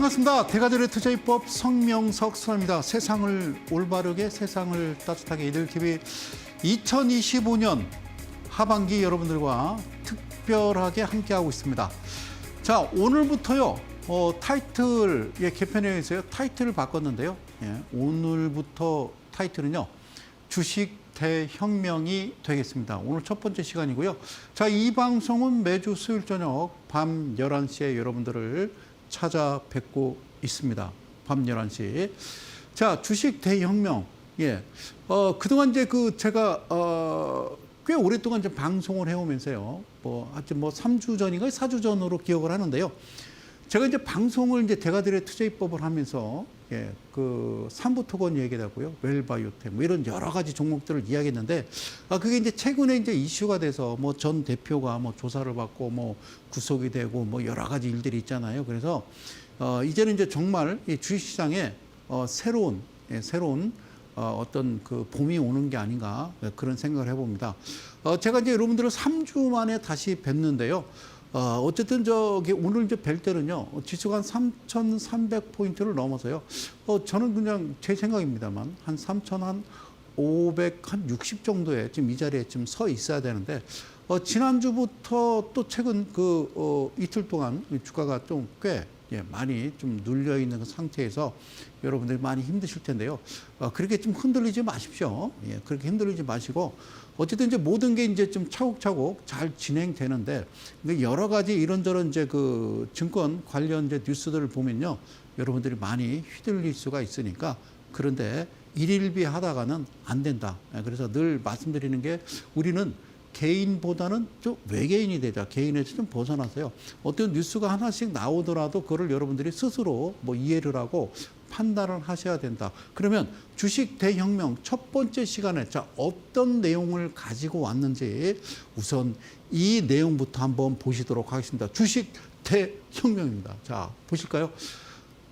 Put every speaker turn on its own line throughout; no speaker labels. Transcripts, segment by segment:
반갑습니다. 대가들의 투자입법 성명석 수사입니다. 세상을 올바르게, 세상을 따뜻하게 이들TV 2025년 하반기 여러분들과 특별하게 함께하고 있습니다. 자, 오늘부터요. 타이틀, 개편에 의해서요. 타이틀을 바꿨는데요. 오늘부터 타이틀은요. 주식 대혁명이 되겠습니다. 오늘 첫 번째 시간이고요. 자, 이 방송은 매주 수요일 저녁 밤 11시에 여러분들을 찾아뵙고 있습니다. 밤 11시. 자, 주식 대혁명. 그동안 이제 제가, 꽤 오랫동안 이제 방송을 해오면서요. 하여튼 3주 전인가 4주 전으로 기억을 하는데요. 제가 이제 방송을 이제 대가들의 투자입법을 하면서, 삼부토건 얘기도 하고요. 웰바이오텍, 이런 여러 가지 종목들을 이야기했는데, 그게 이제 최근에 이제 이슈가 돼서 전 대표가 조사를 받고 구속이 되고 여러 가지 일들이 있잖아요. 그래서, 이제는 이제 정말 이 주식시장에, 새로운 어떤 봄이 오는 게 아닌가 그런 생각을 해봅니다. 제가 이제 여러분들을 3주 만에 다시 뵙는데요. 어쨌든 오늘 이제 뵐 때는요, 지수가 한 3,300포인트를 넘어서요. 저는 그냥 제 생각입니다만, 한 3,560 정도에 지금 이 자리에 지금 서 있어야 되는데, 지난주부터 또 최근 이틀 동안 주가가 좀 꽤 많이 좀 눌려 있는 상태에서 여러분들이 많이 힘드실 텐데요. 그렇게 좀 흔들리지 마십시오. 그렇게 흔들리지 마시고, 어쨌든 이제 모든 게 이제 좀 차곡차곡 잘 진행되는데, 여러 가지 이런저런 이제 증권 관련 이제 뉴스들을 보면요. 여러분들이 많이 휘둘릴 수가 있으니까, 그런데 일일비 하다가는 안 된다. 그래서 늘 말씀드리는 게, 우리는 개인보다는 좀 외계인이 되자. 개인에서 좀 벗어나세요. 어떤 뉴스가 하나씩 나오더라도 그걸 여러분들이 스스로 이해를 하고 판단을 하셔야 된다. 그러면 주식 대혁명 첫 번째 시간에 어떤 내용을 가지고 왔는지 우선 이 내용부터 한번 보시도록 하겠습니다. 주식 대혁명입니다. 자, 보실까요?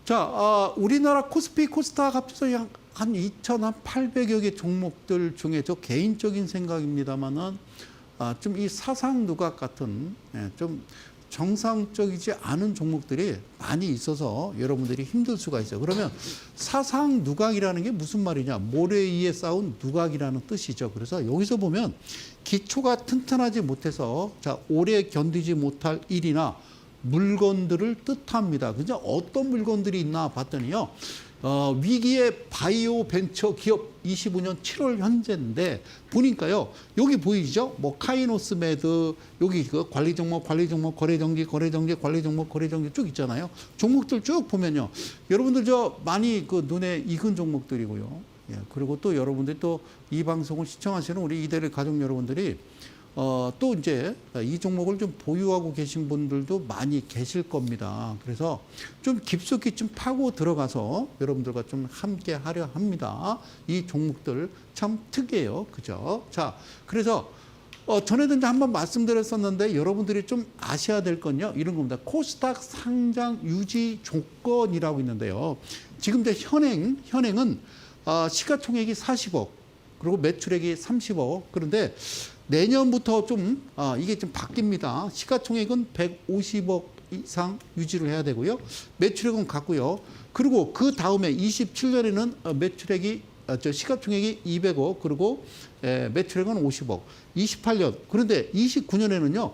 자, 우리나라 코스피, 코스닥 합쳐서 한 2,800여 개 종목들 중에 저 개인적인 생각입니다만은 좀 이 사상 누각 같은 좀 정상적이지 않은 종목들이 많이 있어서 여러분들이 힘들 수가 있어요. 그러면 사상 누각이라는 게 무슨 말이냐? 모래 위에 쌓은 누각이라는 뜻이죠. 그래서 여기서 보면 기초가 튼튼하지 못해서 오래 견디지 못할 일이나 물건들을 뜻합니다. 그죠? 어떤 물건들이 있나 봤더니요. 위기의 바이오 벤처 기업 25년 7월 현재인데 보니까요. 여기 보이죠? 카이노스 매드, 여기 관리 종목, 거래 정지, 관리 종목, 거래 정지 쭉 있잖아요. 종목들 쭉 보면요. 여러분들 많이 눈에 익은 종목들이고요. 그리고 또 여러분들이 또 이 방송을 시청하시는 우리 이대리 가족 여러분들이 또 이제 이 종목을 좀 보유하고 계신 분들도 많이 계실 겁니다. 그래서 좀 깊숙이 좀 파고 들어가서 여러분들과 좀 함께 하려 합니다. 이 종목들 참 특이해요. 그죠? 자, 그래서 전에도 이제 한번 말씀드렸었는데 여러분들이 좀 아셔야 될 건요. 이런 겁니다. 코스닥 상장 유지 조건이라고 있는데요. 지금 이제 현행은 시가총액이 40억, 그리고 매출액이 30억. 그런데 내년부터 이게 좀 바뀝니다. 시가총액은 150억 이상 유지를 해야 되고요. 매출액은 같고요. 그리고 그 다음에 27년에는 시가총액이 200억, 그리고 매출액은 50억. 28년. 그런데 29년에는요.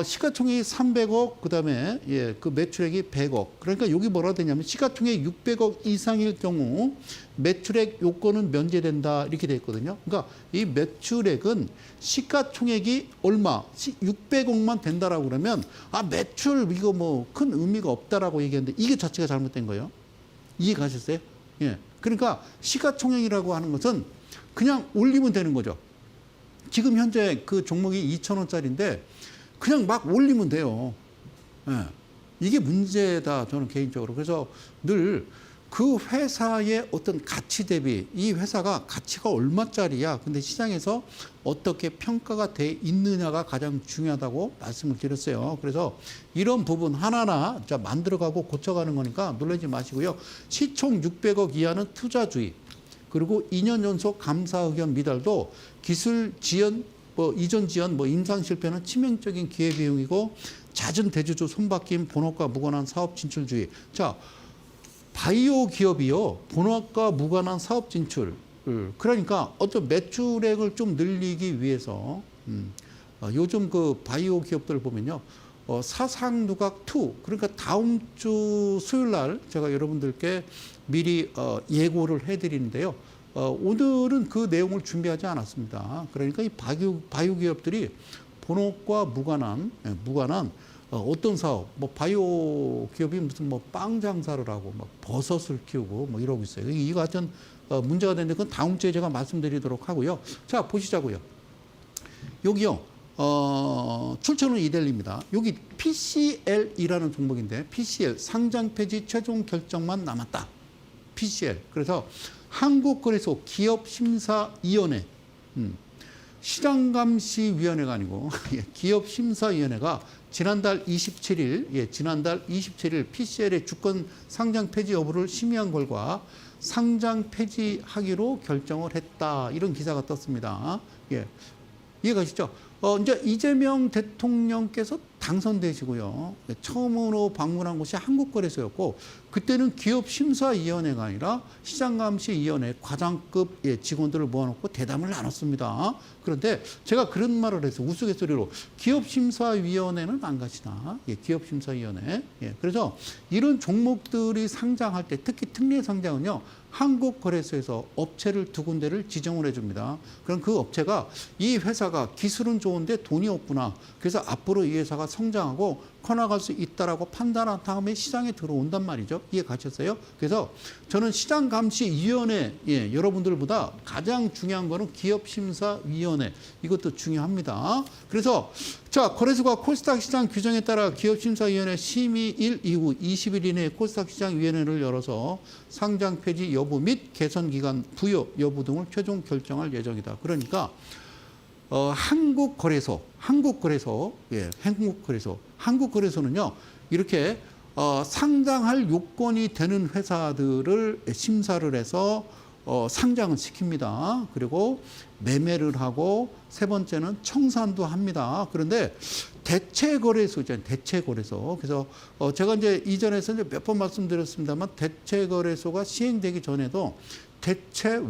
시가총액이 300억, 그다음에 그 매출액이 100억. 그러니까 여기 뭐라 되냐면 시가총액 600억 이상일 경우 매출액 요건은 면제된다 이렇게 돼 있거든요. 그러니까 이 매출액은 시가총액이 얼마 600억만 된다라고 그러면 매출 이거 큰 의미가 없다라고 얘기했는데 이게 자체가 잘못된 거예요. 이해 가셨어요? 그러니까 시가총액이라고 하는 것은 그냥 올리면 되는 거죠. 지금 현재 그 종목이 2,000원짜리인데 그냥 막 올리면 돼요. 이게 문제다, 저는 개인적으로. 그래서 늘 그 회사의 어떤 가치 대비, 이 회사가 가치가 얼마짜리야, 근데 시장에서 어떻게 평가가 돼 있느냐가 가장 중요하다고 말씀을 드렸어요. 그래서 이런 부분 하나하나 만들어가고 고쳐가는 거니까 놀라지 마시고요. 시총 600억 이하는 투자주의, 그리고 2년 연속 감사 의견 미달도 기술 지연, 이전 지연, 임상 실패는 치명적인 기회 비용이고 잦은 대주주 손바뀜, 본업과 무관한 사업 진출주의. 자, 바이오 기업이요, 본업과 무관한 사업 진출. 그러니까 어떤 매출액을 좀 늘리기 위해서 요즘 그 바이오 기업들 보면요, 사상 누각 2, 그러니까 다음 주 수요일 날 제가 여러분들께 미리 예고를 해드리는데요. 오늘은 그 내용을 준비하지 않았습니다. 그러니까 이 바이오 기업들이 본업과 무관한 어떤 사업, 뭐 바이오 기업이 무슨 뭐 빵 장사를 하고 막 버섯을 키우고 뭐 이러고 있어요. 이거 같은 문제가 되는데 그건 다음 주에 제가 말씀드리도록 하고요. 자, 보시자고요. 여기요. 출처는 이델리입니다. 여기 PCL이라는 종목인데 PCL 상장 폐지 최종 결정만 남았다. PCL. 그래서 한국거래소 기업심사위원회, 시장감시위원회가 아니고 기업심사위원회가 지난달 27일 PCL의 주권 상장 폐지 여부를 심의한 결과 상장 폐지하기로 결정을 했다. 이런 기사가 떴습니다. 예. 이해가시죠? 이제 이재명 대통령께서 당선되시고요. 처음으로 방문한 곳이 한국거래소였고, 그때는 기업심사위원회가 아니라 시장감시위원회 과장급 직원들을 모아놓고 대담을 나눴습니다. 그런데 제가 그런 말을 해서 우스갯소리로 기업심사위원회는 안 가시나? 예, 기업심사위원회. 예, 그래서 이런 종목들이 상장할 때, 특히 특례 상장은요, 한국거래소에서 업체를 2군데를 지정을 해줍니다. 그럼 그 업체가 이 회사가 기술은 좋은데 돈이 없구나. 그래서 앞으로 이 회사가 성장하고 커나갈 수 있다라고 판단한 다음에 시장에 들어온단 말이죠. 이해 가셨어요? 그래서 저는 시장감시위원회, 예, 여러분들보다 가장 중요한 거는 기업심사위원회. 이것도 중요합니다. 그래서 자, 거래소가 코스닥 시장 규정에 따라 기업심사위원회 심의일 이후 20일 이내에 코스닥 시장위원회를 열어서 상장 폐지 여부 및 개선 기간 부여 여부 등을 최종 결정할 예정이다. 그러니까 한국거래소는요, 이렇게 상장할 요건이 되는 회사들을 심사를 해서 상장을 시킵니다. 그리고 매매를 하고 세 번째는 청산도 합니다. 그런데 대체거래소죠, 대체거래소. 그래서 제가 이제 이전에서 몇 번 말씀드렸습니다만 대체거래소가 시행되기 전에도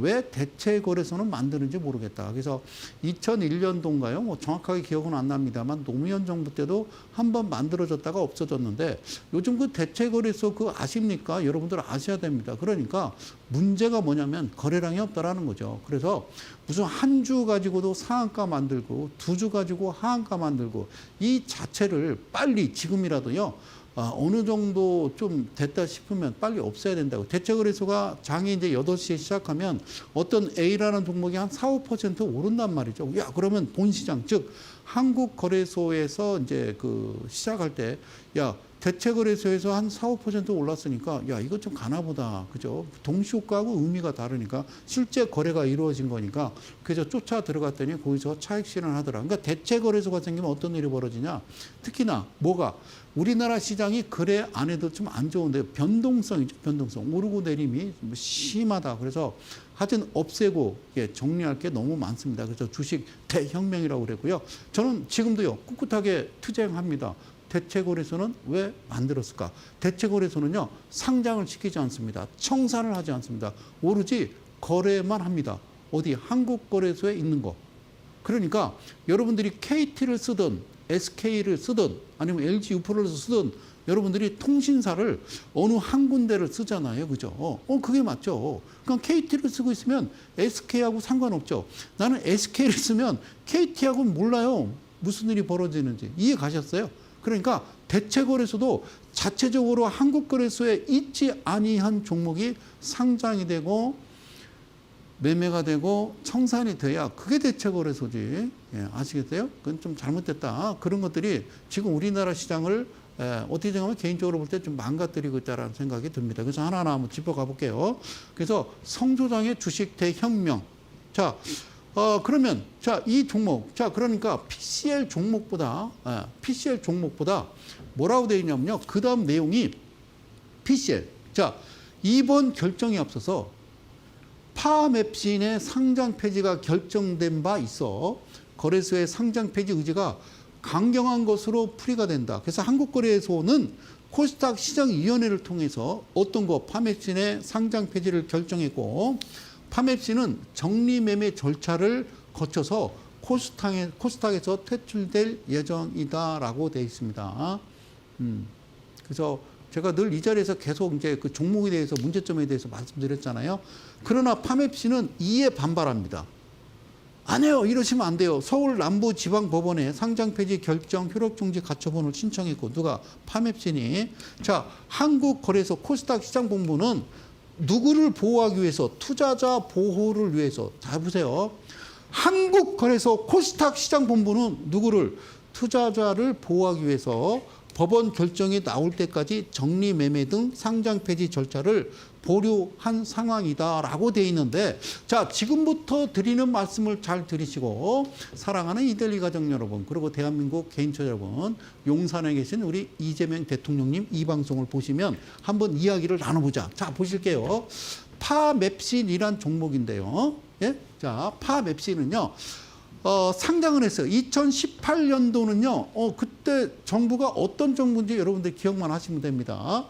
왜 대체거래소는 만드는지 모르겠다. 그래서 2001년도인가요? 뭐 정확하게 기억은 안 납니다만 노무현 정부 때도 한번 만들어졌다가 없어졌는데 요즘 그 대체거래소 그거 아십니까? 여러분들 아셔야 됩니다. 그러니까 문제가 뭐냐면 거래량이 없다라는 거죠. 그래서 무슨 한 주 가지고도 상한가 만들고 2주 가지고 하한가 만들고 이 자체를 빨리 지금이라도요. 어느 정도 좀 됐다 싶으면 빨리 없애야 된다고. 대체거래소가 장이 이제 8시에 시작하면 어떤 A라는 종목이 한 4, 5% 오른단 말이죠. 야, 그러면 본 시장, 즉, 한국거래소에서 이제 그 시작할 때, 야, 대체거래소에서 한 4, 5% 올랐으니까, 야, 이거 좀 가나보다. 그죠? 동시효과하고 의미가 다르니까, 실제 거래가 이루어진 거니까, 그래서 쫓아 들어갔더니 거기서 차익 실현하더라. 그러니까 대체거래소가 생기면 어떤 일이 벌어지냐? 특히나 뭐가? 우리나라 시장이 거래 안 해도 좀 안 좋은데 변동성이죠. 변동성. 오르고 내림이 심하다. 그래서 하여튼 없애고 정리할 게 너무 많습니다. 그래서 주식 대혁명이라고 그랬고요. 저는 지금도요, 꿋꿋하게 투쟁합니다. 대체거래소는 왜 만들었을까? 대체거래소는요, 상장을 시키지 않습니다. 청산을 하지 않습니다. 오로지 거래만 합니다. 어디? 한국거래소에 있는 거. 그러니까 여러분들이 KT를 쓰든 SK를 쓰든 아니면 LG U+를 쓰든 여러분들이 통신사를 어느 한 군데를 쓰잖아요. 그죠? 그게 맞죠. 그러니까 KT를 쓰고 있으면 SK하고 상관없죠. 나는 SK를 쓰면 KT하고는 몰라요. 무슨 일이 벌어지는지. 이해 가셨어요? 그러니까 대체거래소도 자체적으로 한국거래소에 있지 아니한 종목이 상장이 되고 매매가 되고 청산이 돼야 그게 대체거래소지. 예, 아시겠어요? 그건 좀 잘못됐다. 그런 것들이 지금 우리나라 시장을 어떻게 생각하면 개인적으로 볼 때 좀 망가뜨리고 있다는 생각이 듭니다. 그래서 하나하나 한번 짚어가 볼게요. 그래서 성소장의 주식 대혁명. 자, 그러면 자, 이 종목. 자, 그러니까 PCL 종목보다 뭐라고 되어 있냐면요. 그 다음 내용이 PCL. 자, 이번 결정에 앞서서 파맵신의 상장 폐지가 결정된 바 있어 거래소의 상장 폐지 의지가 강경한 것으로 풀이가 된다. 그래서 한국거래소는 코스닥 시장위원회를 통해서 어떤 거 파맵신의 상장 폐지를 결정했고, 파맵신은 정리매매 절차를 거쳐서 코스닥에서 퇴출될 예정이다라고 되어 있습니다. 그래서 제가 늘 이 자리에서 계속 이제 그 종목에 대해서 문제점에 대해서 말씀드렸잖아요. 그러나 파맵신은 이에 반발합니다. 안 해요. 이러시면 안 돼요. 서울 남부지방법원에 상장 폐지 결정 효력정지 가처분을 신청했고, 누가? 파맵신이. 자, 한국거래소 코스닥 시장본부는 누구를 보호하기 위해서? 투자자 보호를 위해서. 잘 보세요. 한국거래소 코스닥 시장본부는 누구를? 투자자를 보호하기 위해서 법원 결정이 나올 때까지 정리매매 등 상장 폐지 절차를 보류한 상황이다라고 돼 있는데, 자, 지금부터 드리는 말씀을 잘 들으시고, 사랑하는 이데일리 가족 여러분, 그리고 대한민국 개인투자 여러분, 용산에 계신 우리 이재명 대통령님 이 방송을 보시면 한번 이야기를 나눠보자. 자, 보실게요. 파맵신이란 종목인데요. 예? 자, 파맵신은요. 상장을 했어요. 2018년도는요, 그때 정부가 어떤 정부인지 여러분들 기억만 하시면 됩니다.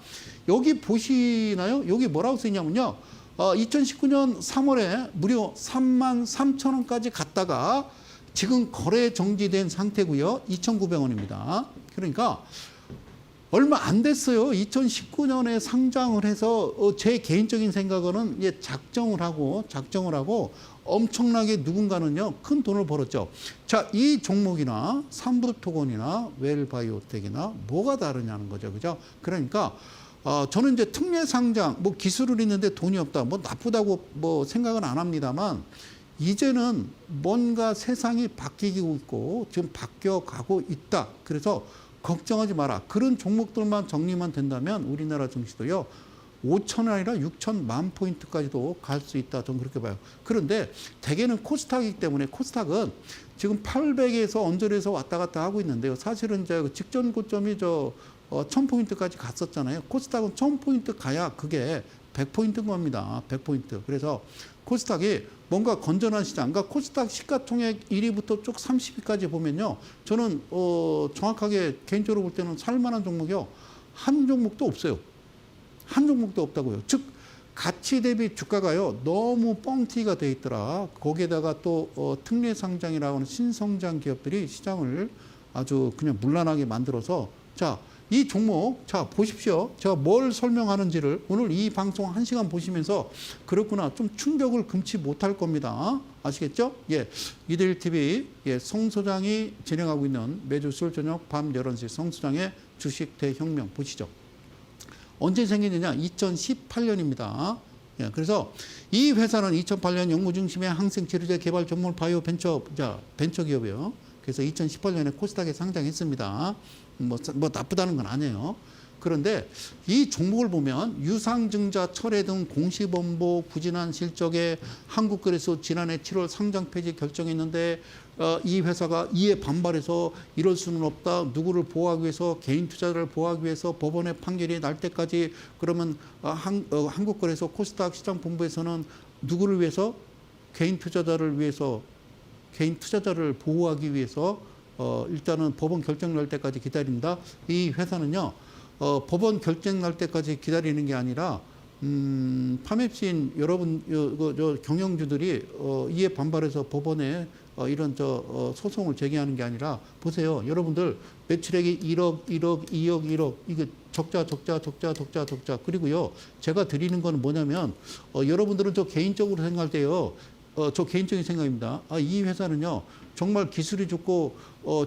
여기 보시나요? 여기 뭐라고 쓰냐면요. 2019년 3월에 무려 33,000원까지 갔다가 지금 거래 정지된 상태고요. 2,900원입니다. 그러니까 얼마 안 됐어요. 2019년에 상장을 해서 제 개인적인 생각으로는 작정을 하고 엄청나게 누군가는요 큰 돈을 벌었죠. 자, 이 종목이나 삼부토건이나 웰바이오텍이나 뭐가 다르냐는 거죠, 그죠? 그러니까 저는 이제 특례 상장, 뭐 기술을 있는데 돈이 없다, 뭐 나쁘다고 뭐 생각은 안 합니다만, 이제는 뭔가 세상이 바뀌고 있고 지금 바뀌어가고 있다. 그래서 걱정하지 마라. 그런 종목들만 정리만 된다면 우리나라 증시도요 5천 아니라 6천만 포인트까지도 갈 수 있다. 저는 그렇게 봐요. 그런데 대개는 코스닥이기 때문에, 코스닥은 지금 800에서 언저리에서 왔다 갔다 하고 있는데요. 사실은 이제 직전 고점이 1000포인트까지 갔었잖아요. 코스닥은 1000포인트 가야 그게 100포인트인 겁니다. 100포인트. 그래서 코스닥이 뭔가 건전한 시장, 그러니까 코스닥 시가총액 1위부터 쭉 30위까지 보면요. 저는 정확하게 개인적으로 볼 때는 살만한 종목이요. 한 종목도 없어요. 한 종목도 없다고요. 즉 가치 대비 주가가요 너무 뻥튀기가 돼 있더라. 거기에다가 또 특례 상장이라고 하는 신성장 기업들이 시장을 아주 그냥 문란하게 만들어서, 자, 이 종목, 자, 보십시오. 제가 뭘 설명하는지를 오늘 이 방송 1시간 보시면서 그렇구나, 좀 충격을 금치 못할 겁니다. 아시겠죠? 예. 이데일리 TV, 예, 송 소장이 진행하고 있는 매주 수요일 저녁 밤 11시 송 소장의 주식 대혁명 보시죠. 언제 생겼느냐? 2018년입니다. 예, 그래서 이 회사는 2008년 연구 중심의 항생 치료제 개발 전문 바이오 벤처 기업이에요. 그래서 2018년에 코스닥에 상장했습니다. 뭐 나쁘다는 건 아니에요. 그런데 이 종목을 보면 유상증자 철회 등 공시범보 부진한 실적에 한국거래소 지난해 7월 상장 폐지 결정했는데, 이 회사가 이에 반발해서 이럴 수는 없다. 누구를 보호하기 위해서, 개인 투자자를 보호하기 위해서 법원의 판결이 날 때까지, 그러면 한국거래소 코스닥 시장본부에서는 누구를 위해서? 개인 투자자를 위해서, 개인 투자자를 보호하기 위해서 일단은 법원 결정 날 때까지 기다린다. 이 회사는요, 법원 결정 날 때까지 기다리는 게 아니라, 파맵신 여러분, 경영주들이 이에 반발해서 법원에 이런 소송을 제기하는 게 아니라, 보세요. 여러분들 매출액이 1억, 2억, 이게 적자. 그리고요, 제가 드리는 건 뭐냐면, 여러분들은 저 개인적으로 생각할 때요, 저 개인적인 생각입니다. 이 회사는요, 정말 기술이 좋고,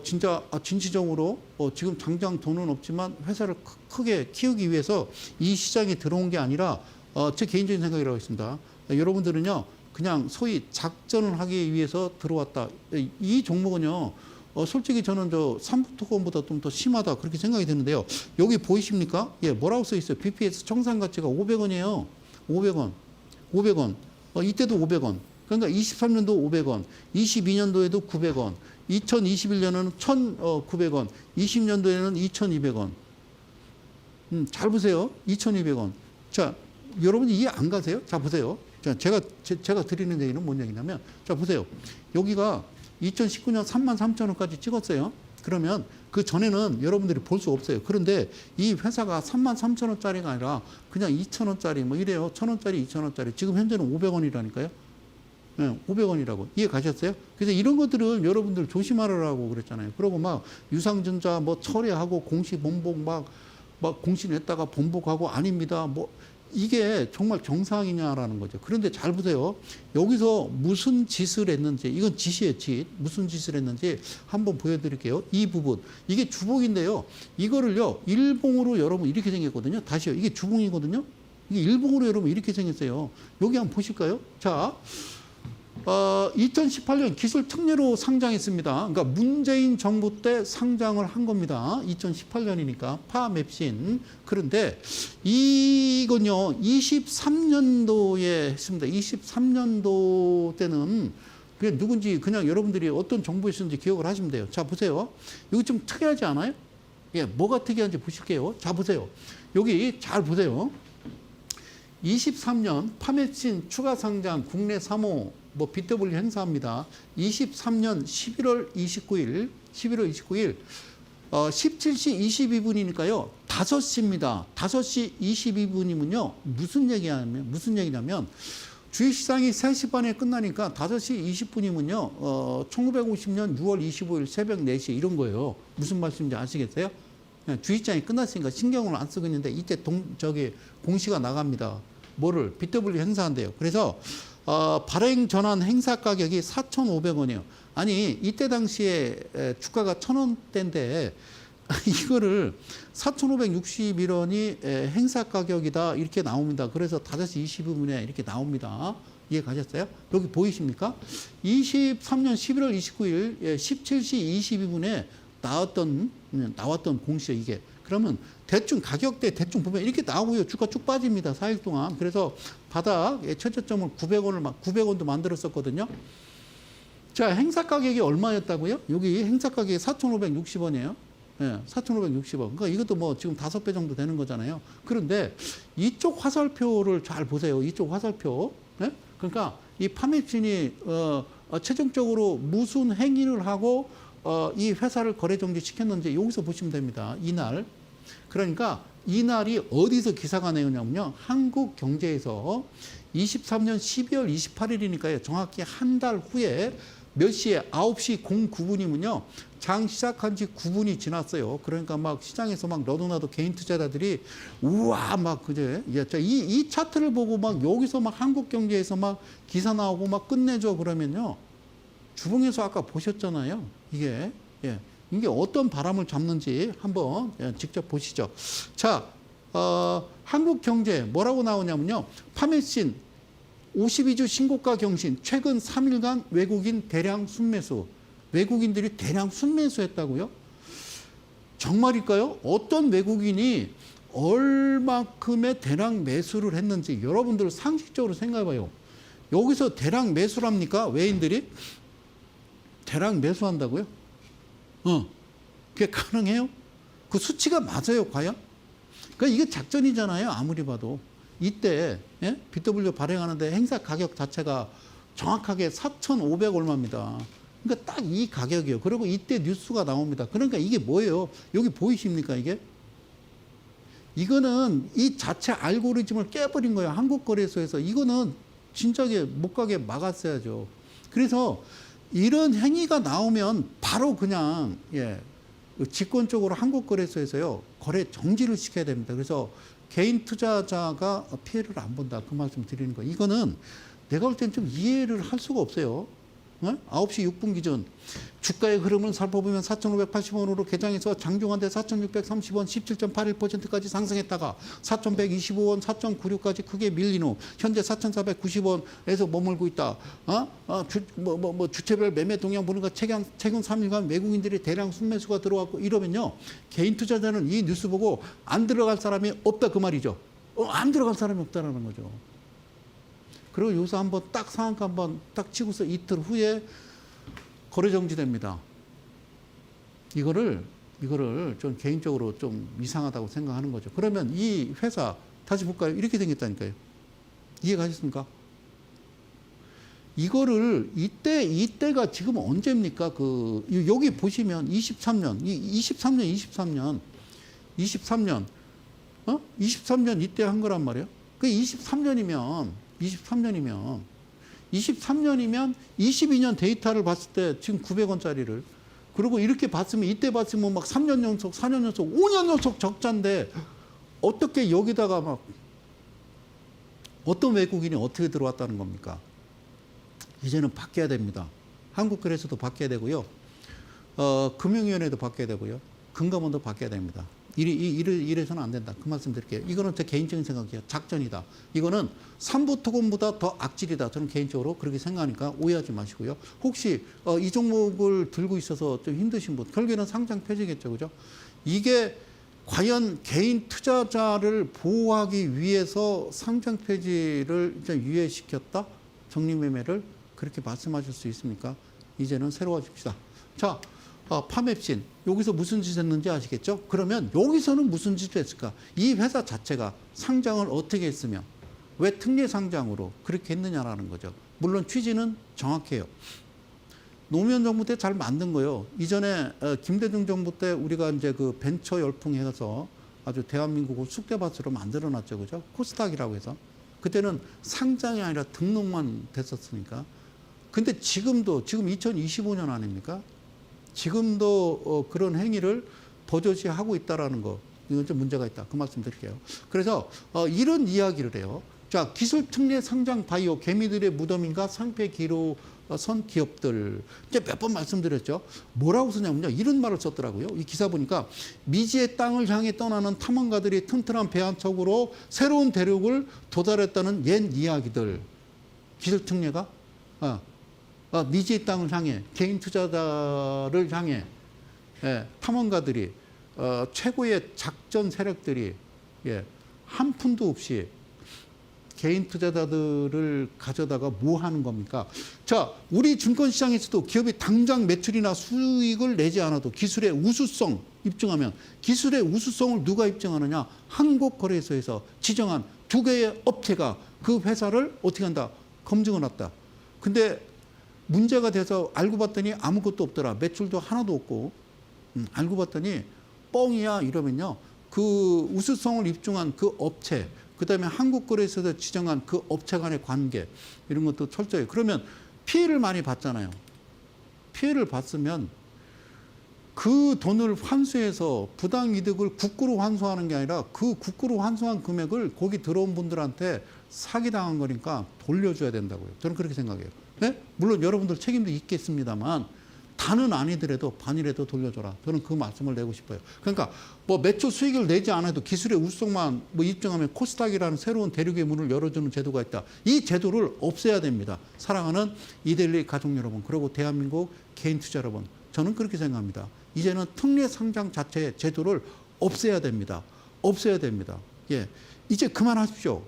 진짜, 진취적으로, 지금 당장 돈은 없지만 회사를 크게 키우기 위해서 이 시장에 들어온 게 아니라, 제 개인적인 생각이라고 했습니다. 여러분들은요, 그냥 소위 작전을 하기 위해서 들어왔다. 이 종목은요, 솔직히 저는 삼부토건보다 좀 더 심하다. 그렇게 생각이 드는데요. 여기 보이십니까? 예, 뭐라고 써 있어요? BPS 청산 가치가 500원이에요. 500원. 이때도 500원. 그러니까 23년도 500원, 22년도에도 900원, 2021년에는 1,900원, 20년도에는 2,200원. 잘 보세요. 2,200원. 자, 여러분 이해 안 가세요? 자, 보세요. 자, 제가 드리는 얘기는 뭔 얘기냐면, 자, 보세요. 여기가 2019년 33,000원까지 찍었어요. 그러면 그 전에는 여러분들이 볼 수 없어요. 그런데 이 회사가 33,000원짜리가 아니라 그냥 2,000원짜리 뭐 이래요. 1,000원짜리, 2,000원짜리. 지금 현재는 500원이라니까요. 네, 500원이라고. 이해 가셨어요? 그래서 이런 것들을 여러분들 조심하라고 그랬잖아요. 그러고 막 유상증자 뭐 철회하고 공시 번복 막 공시 냈다가 번복하고 아닙니다. 뭐 이게 정말 정상이냐라는 거죠. 그런데 잘 보세요. 여기서 무슨 짓을 했는지, 이건 짓이에요, 짓. 무슨 짓을 했는지 한번 보여드릴게요. 이 부분. 이게 주봉인데요. 이거를요, 일봉으로 여러분 이렇게 생겼거든요. 다시요. 이게 주봉이거든요. 이게 일봉으로 여러분 이렇게 생겼어요. 여기 한번 보실까요? 자. 2018년 기술 특례로 상장했습니다. 그러니까 문재인 정부 때 상장을 한 겁니다. 2018년이니까 파맵신. 그런데 이건요 23년도에 했습니다. 23년도 때는 그게 누군지 그냥 여러분들이 어떤 정부였는지 기억을 하시면 돼요. 자 보세요. 이거 좀 특이하지 않아요? 예, 뭐가 특이한지 보실게요. 자 보세요. 여기 잘 보세요. 23년 파맵신 추가 상장 국내 3호 뭐 BW 행사합니다. 23년 11월 29일 17시 22분이니까요. 5시입니다. 5시 22분이면요. 무슨 얘기냐면 주식시장이 3시 반에 끝나니까 5시 20분이면요. 1950년 6월 25일 새벽 4시 이런 거예요. 무슨 말씀인지 아시겠어요? 주식시장이 끝났으니까 신경을 안 쓰고 있는데 이때 공시가 나갑니다. 뭐를? BW 행사한대요. 그래서 발행 전환 행사 가격이 4,500원이에요. 아니 이때 당시에 주가가 1,000원대인데 이거를 4,561원이 행사 가격이다 이렇게 나옵니다. 그래서 5시 22분에 이렇게 나옵니다. 이해 가셨어요? 여기 보이십니까? 23년 11월 29일 17시 22분에 나왔던 공시죠 이게. 그러면 대충 가격대 대충 보면 이렇게 나오고요. 주가 쭉 빠집니다. 4일 동안. 그래서 바닥 최저점을 900원도 만들었었거든요. 자, 행사 가격이 얼마였다고요? 여기 행사 가격이 4,560원이에요. 예, 4,560원. 그러니까 이것도 뭐 지금 5배 정도 되는 거잖아요. 그런데 이쪽 화살표를 잘 보세요. 이쪽 화살표. 예? 그러니까 이 파맵신이 최종적으로 무슨 행위를 하고 이 회사를 거래 정지시켰는지 여기서 보시면 됩니다. 이날. 그러니까 이날이 어디서 기사가 나오냐면요. 한국경제에서 23년 12월 28일이니까요. 정확히 한 달 후에 몇 시에 9시 09분이면요. 장 시작한 지 9분이 지났어요. 그러니까 막 시장에서 막 너도나도 개인 투자자들이 우와 막 그제 이 차트를 보고 막 여기서 막 한국경제에서 막 기사 나오고 막 끝내줘 그러면요. 주봉에서 아까 보셨잖아요. 이게 어떤 바람을 잡는지 한번 직접 보시죠. 자, 한국경제 뭐라고 나오냐면요. 파맵신 52주 신고가 경신 최근 3일간 외국인 대량 순매수. 외국인들이 대량 순매수했다고요? 정말일까요? 어떤 외국인이 얼마큼의 대량 매수를 했는지 여러분들 상식적으로 생각해봐요. 여기서 대량 매수를 합니까? 외인들이? 대량 매수한다고요? 그게 가능해요? 그 수치가 맞아요, 과연? 그러니까 이게 작전이잖아요, 아무리 봐도. 이때 BW 발행하는데 행사 가격 자체가 정확하게 4,500 얼마입니다. 그러니까 딱 이 가격이에요. 그리고 이때 뉴스가 나옵니다. 그러니까 이게 뭐예요? 여기 보이십니까, 이게? 이거는 이 자체 알고리즘을 깨버린 거예요. 한국거래소에서. 이거는 진작에 못 가게 막았어야죠. 그래서 이런 행위가 나오면 바로 그냥 직권적으로 한국거래소에서요 거래 정지를 시켜야 됩니다. 그래서 개인 투자자가 피해를 안 본다 그 말씀 드리는 거예요. 이거는 내가 볼 땐 좀 이해를 할 수가 없어요. 9시 6분 기준 주가의 흐름을 살펴보면 4,580원으로 개장해서 장중한데 4,630원 17.81%까지 상승했다가 4,125원 4.96까지 크게 밀린 후 현재 4,490원에서 머물고 있다. 주체별 매매 동향 보니까 최근 3일간 외국인들이 대량 순매수가 들어왔고 이러면요. 개인 투자자는 이 뉴스 보고 안 들어갈 사람이 없다 그 말이죠. 안 들어갈 사람이 없다라는 거죠. 그리고 여기서 한번 딱 상한가 한번 딱 치고서 이틀 후에 거래 정지됩니다. 이거를 좀 개인적으로 좀 이상하다고 생각하는 거죠. 그러면 이 회사 다시 볼까요? 이렇게 생겼다니까요. 이해가셨습니까? 이거를 이때가 지금 언제입니까? 여기 보시면 23년 23년 이때 한 거란 말이에요. 그 23년이면 22년 데이터를 봤을 때 지금 900원짜리를 그리고 이렇게 봤으면 이때 봤으면 막 3년 연속, 4년 연속, 5년 연속 적자인데 어떻게 여기다가 막 어떤 외국인이 어떻게 들어왔다는 겁니까? 이제는 바뀌어야 됩니다. 한국거래소도 바뀌어야 되고요. 금융위원회도 바뀌어야 되고요. 금감원도 바뀌어야 됩니다. 이래서는 안 된다. 그 말씀 드릴게요. 이거는 제 개인적인 생각이에요. 작전이다. 이거는 삼부토건보다 더 악질이다. 저는 개인적으로 그렇게 생각하니까 오해하지 마시고요. 혹시 이 종목을 들고 있어서 좀 힘드신 분, 결국에는 상장 폐지겠죠. 그죠? 이게 과연 개인 투자자를 보호하기 위해서 상장 폐지를 일단 유예시켰다? 정리매매를 그렇게 말씀하실 수 있습니까? 이제는 새로워집시다. 자, 파맵신 여기서 무슨 짓 했는지 아시겠죠? 그러면 여기서는 무슨 짓을 했을까? 이 회사 자체가 상장을 어떻게 했으며 왜 특례 상장으로 그렇게 했느냐라는 거죠. 물론 취지는 정확해요. 노무현 정부 때 잘 만든 거예요. 이전에 김대중 정부 때 우리가 이제 그 벤처 열풍 해서 아주 대한민국을 쑥대밭으로 만들어놨죠, 그죠? 코스닥이라고 해서 그때는 상장이 아니라 등록만 됐었으니까. 근데 지금 2025년 아닙니까? 지금도 그런 행위를 버젓이 하고 있다라는 거, 이건 좀 문제가 있다. 그 말씀 드릴게요. 그래서 이런 이야기를 해요. 자, 기술 특례 상장 바이오 개미들의 무덤인가 상폐 기로 선 기업들. 이제 몇 번 말씀드렸죠. 뭐라고 쓰냐면요. 이런 말을 썼더라고요. 이 기사 보니까 미지의 땅을 향해 떠나는 탐험가들이 튼튼한 배 한 척으로 새로운 대륙을 도달했다는 옛 이야기들. 기술 특례가 미지의 땅을 향해 개인 투자자를 향해 탐험가들이 최고의 작전 세력들이 한 푼도 없이 개인 투자자들을 가져다가 뭐 하는 겁니까? 자, 우리 증권시장에서도 기업이 당장 매출이나 수익을 내지 않아도 기술의 우수성 입증하면 기술의 우수성을 누가 입증하느냐? 한국거래소에서 지정한 2개의 업체가 그 회사를 어떻게 한다? 검증을 했다. 근데 문제가 돼서 알고 봤더니 아무것도 없더라. 매출도 하나도 없고 알고 봤더니 뻥이야 이러면요. 그 우수성을 입증한 그 업체 그다음에 한국거래소에서 지정한 그 업체 간의 관계 이런 것도 철저히 그러면 피해를 많이 봤잖아요. 피해를 봤으면 그 돈을 환수해서 부당이득을 국고로 환수하는 게 아니라 그 국고로 환수한 금액을 거기 들어온 분들한테 사기당한 거니까 돌려줘야 된다고요. 저는 그렇게 생각해요. 네? 물론 여러분들 책임도 있겠습니다만 다는 아니더라도 반이라도 돌려줘라. 저는 그 말씀을 내고 싶어요. 그러니까 뭐 매출 수익을 내지 않아도 기술의 우수성만 뭐 입증하면 코스닥이라는 새로운 대륙의 문을 열어주는 제도가 있다. 이 제도를 없애야 됩니다. 사랑하는 이데일리 가족 여러분, 그리고 대한민국 개인 투자 여러분, 저는 그렇게 생각합니다. 이제는 특례 상장 자체의 제도를 없애야 됩니다. 없애야 됩니다. 예, 이제 그만하십시오.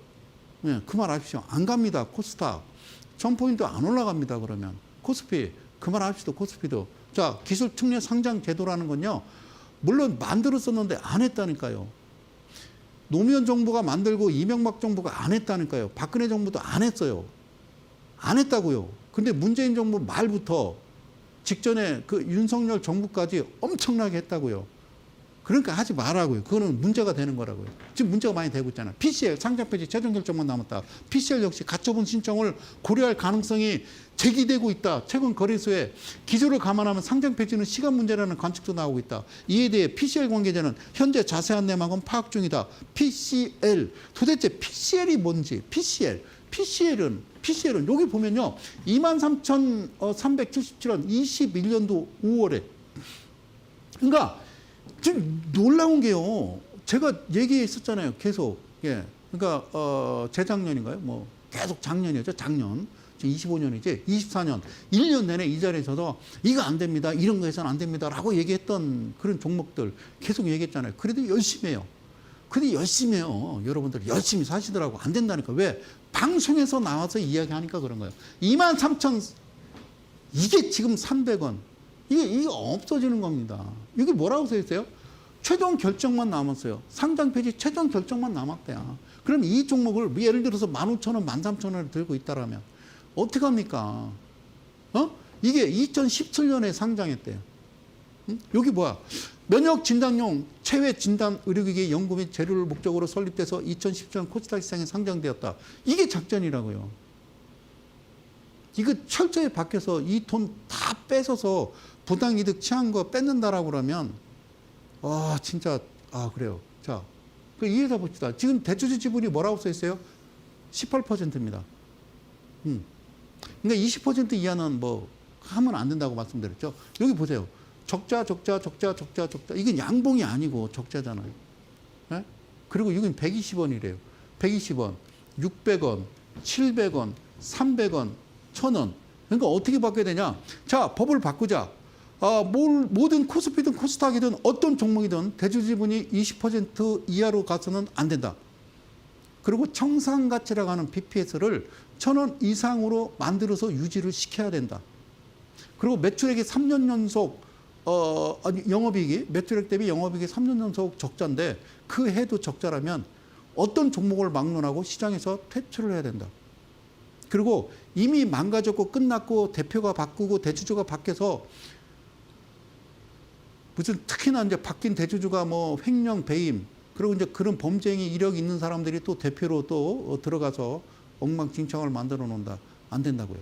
예, 그만하십시오. 안 갑니다. 코스닥 1000포인트 안 올라갑니다. 그러면 코스피 그만합시다. 코스피도. 자, 기술 특례 상장 제도라는 건요. 물론 만들었었는데 안 했다니까요. 노무현 정부가 만들고 이명박 정부가 안 했다니까요. 박근혜 정부도 안 했어요. 안 했다고요. 근데 문재인 정부 말부터 직전에 그 윤석열 정부까지 엄청나게 했다고요. 그러니까 하지 말라고요. 그거는 문제가 되는 거라고요. 지금 문제가 많이 되고 있잖아요. PCL 상장 폐지 최종 결정만 남았다. PCL 역시 가처분 신청을 고려할 가능성이 제기되고 있다. 최근 거래소에 기조를 감안하면 상장 폐지는 시간 문제라는 관측도 나오고 있다. 이에 대해 PCL 관계자는 현재 자세한 내막은 파악 중이다. PCL 도대체 PCL이 뭔지 PCL은 여기 보면요. 23,377원 21년도 5월에 그러니까 좀 놀라운 게요. 제가 얘기했었잖아요. 계속. 예. 그러니까 재작년인가요? 뭐 계속 작년이었죠. 작년. 지금 25년이지. 24년. 1년 내내 이 자리에서도 이거 안 됩니다. 이런 거 해서는 안 됩니다라고 얘기했던 그런 종목들 계속 얘기했잖아요. 그래도 열심히 해요. 근데 열심히 해요. 여러분들 열심히 사시더라고. 안 된다니까. 왜? 방송에서 나와서 이야기하니까 그런 거예요. 23,000 이게 지금 300원. 이게 없어지는 겁니다. 이게 뭐라고 써 있어요? 최종 결정만 남았어요. 상장 폐지 최종 결정만 남았대요. 그럼 이 종목을 예를 들어서 15,000원, 13,000원을 들고 있다라면 어떻게 합니까? 이게 2017년에 상장했대요. 여기 뭐야? 면역 진단용 체외 진단 의료기기 연구 및 재료를 목적으로 설립돼서 2017년 코스닥 시장에 상장되었다. 이게 작전이라고요. 이거 철저히 바뀌어서 이 돈 다 뺏어서 부당이득 취한 거 뺏는다라고 그러면 진짜 그래요. 자, 그 이해해 봅시다. 지금 대주주 지분이 뭐라고 써 있어요? 18%입니다. 그러니까 20% 이하는 뭐 하면 안 된다고 말씀드렸죠. 여기 보세요. 적자. 이건 양봉이 아니고 적자잖아요. 네? 그리고 이건 120원이래요. 120원, 600원, 700원, 300원, 1000원. 그러니까 어떻게 바꿔야 되냐? 자, 법을 바꾸자. 모든 코스피든 코스닥이든 어떤 종목이든 대주지분이 20% 이하로 가서는 안 된다. 그리고 청산가치라고 하는 BPS를 1000원 이상으로 만들어서 유지를 시켜야 된다. 그리고 매출액이 3년 연속 영업이익이 매출액 대비 영업이익이 3년 연속 적자인데 그 해도 적자라면 어떤 종목을 막론하고 시장에서 퇴출을 해야 된다. 그리고 이미 망가졌고 끝났고 대표가 바꾸고 대주주가 바뀌어서 무슨 특히나 이제 바뀐 대주주가 뭐 횡령 배임 그리고 이제 그런 범죄행위 이력이 있는 사람들이 또 대표로 또 들어가서 엉망진창을 만들어 놓는다. 안 된다고요.